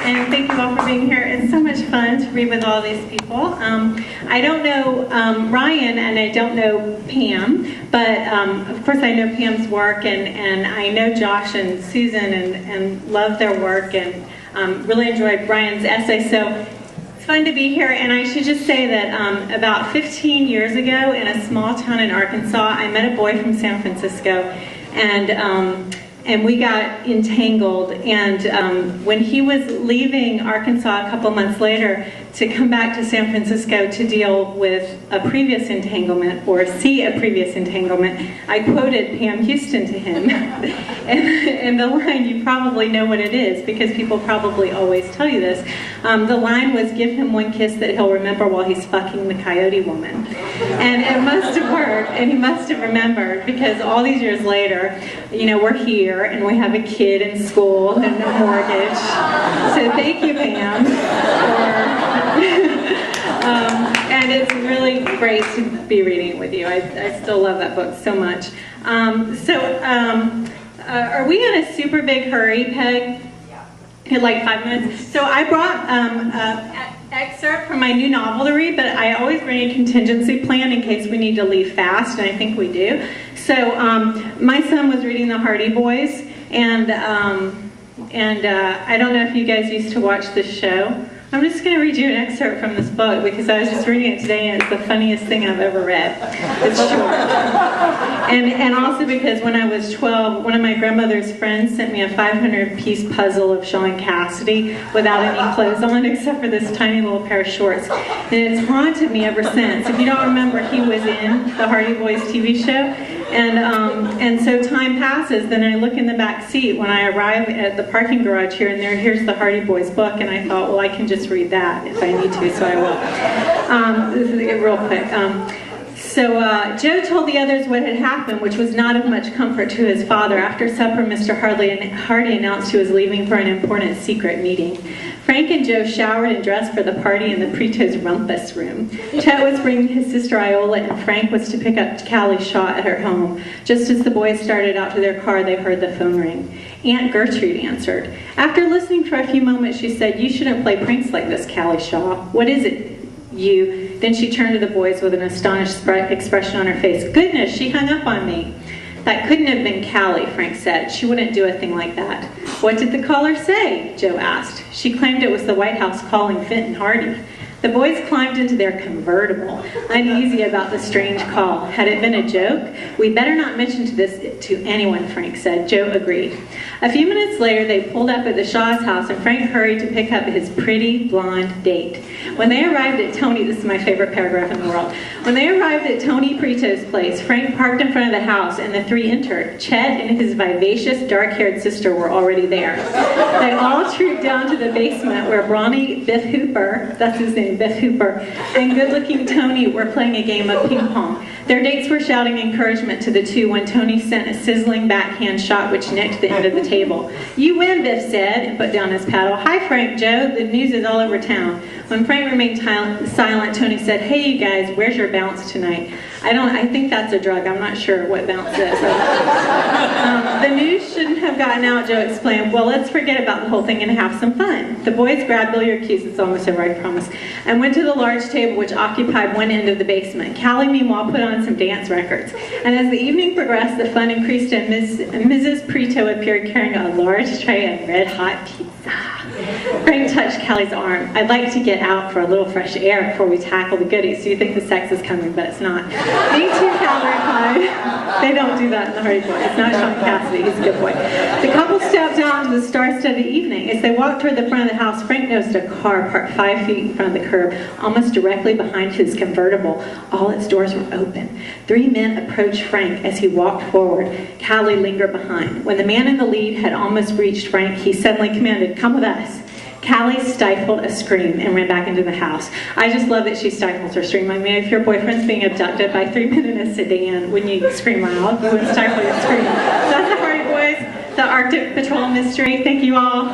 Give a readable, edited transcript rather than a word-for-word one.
and thank you all for being here. It's so much fun to read with all these people. I don't know Ryan, and I don't know Pam, but of course I know Pam's work, and I know Josh and Susan, and love their work, and really enjoyed Brian's essay. So it's fun to be here, and I should just say that about 15 years ago in a small town in Arkansas, I met a boy from San Francisco, and we got entangled, and when he was leaving Arkansas a couple months later to come back to San Francisco to deal with a previous entanglement, or see a previous entanglement, I quoted Pam Houston to him. and the line, you probably know what it is, because people probably always tell you this. The line was, give him one kiss that he'll remember while he's fucking the coyote woman. And it must have worked, and he must have remembered, because all these years later, you know, we're here, and we have a kid in school and a mortgage. So thank you, Pam, and it's really great to be reading it with you. I still love that book so much. Are we in a super big hurry, Peg? In like 5 minutes? So I brought an excerpt from my new novel to read, but I always bring a contingency plan in case we need to leave fast, and I think we do. So my son was reading The Hardy Boys, and I don't know if you guys used to watch this show. I'm just going to read you an excerpt from this book, because I was just reading it today, and it's the funniest thing I've ever read. It's short. And also because when I was 12, one of my grandmother's friends sent me a 500-piece puzzle of Sean Cassidy without any clothes on, except for this tiny little pair of shorts. And it's haunted me ever since. If you don't remember, he was in the Hardy Boys TV show. And so time passes, then I look in the back seat when I arrive at the parking garage here, and here's the Hardy Boys book, and I thought, well, I can just read that if I need to, so I will. This is real quick. So Joe told the others what had happened, which was not of much comfort to his father. After supper, Mr. Hardy announced he was leaving for an important secret meeting. Frank and Joe showered and dressed for the party in the Preto's rumpus room. Chet was bringing his sister Iola, and Frank was to pick up Callie Shaw at her home. Just as the boys started out to their car, they heard the phone ring. Aunt Gertrude answered. After listening for a few moments, she said, "You shouldn't play pranks like this, Callie Shaw. What is it, you?" Then she turned to the boys with an astonished expression on her face. "Goodness, she hung up on me." "That couldn't have been Callie," Frank said. "She wouldn't do a thing like that." "What did the caller say?" Joe asked. "She claimed it was the White House calling Fenton Hardy." The boys climbed into their convertible, uneasy about the strange call. Had it been a joke? "We'd better not mention this to anyone," Frank said. Joe agreed. A few minutes later, they pulled up at the Shaw's house, and Frank hurried to pick up his pretty blonde date. When they arrived at Tony, this is my favorite paragraph in the world. When they arrived at Tony Preto's place, Frank parked in front of the house, and the three entered. Chet and his vivacious, dark-haired sister were already there. They all trooped down to the basement, where brawny Biff Hooper, that's his name, Biff Hooper, and good-looking Tony were playing a game of ping pong. Their dates were shouting encouragement to the two when Tony sent a sizzling backhand shot which nicked the end of the table. "You win," Biff said, and put down his paddle. "Hi, Frank, Joe. The news is all over town." When Frank remained silent, Tony said, "Hey, you guys, where's your bounce tonight?" I think that's a drug. I'm not sure what bounce is. The news shouldn't have gotten out, Joe explained. "Well, let's forget about the whole thing and have some fun." The boys grabbed billiard cues, it's almost over, I promise, and went to the large table which occupied one end of the basement. Callie, meanwhile, put on some dance records. And as the evening progressed, the fun increased, and Mrs. Preto appeared carrying a large tray of red-hot pizza. Frank touched Callie's arm. "I'd like to get out for a little fresh air before we tackle the goodies. So you think the sex is coming, but it's not." "Me too," Callie replied. They don't do that in the Hardy Boys. It's not Sean Cassidy. He's a good boy. The couple stepped out into the star-studded evening. As they walked toward the front of the house, Frank noticed a car parked 5 feet in front of the curb, almost directly behind his convertible. All its doors were open. 3 men approached Frank as he walked forward. Callie lingered behind. When the man in the lead had almost reached Frank, he suddenly commanded, "Come with us." Callie stifled a scream and ran back into the house. I just love that she stifles her scream. I mean, if your boyfriend's being abducted by 3 men in a sedan, wouldn't you scream loud? You wouldn't stifle your scream. So that's the Hardy Boys, the Arctic Patrol mystery. Thank you all.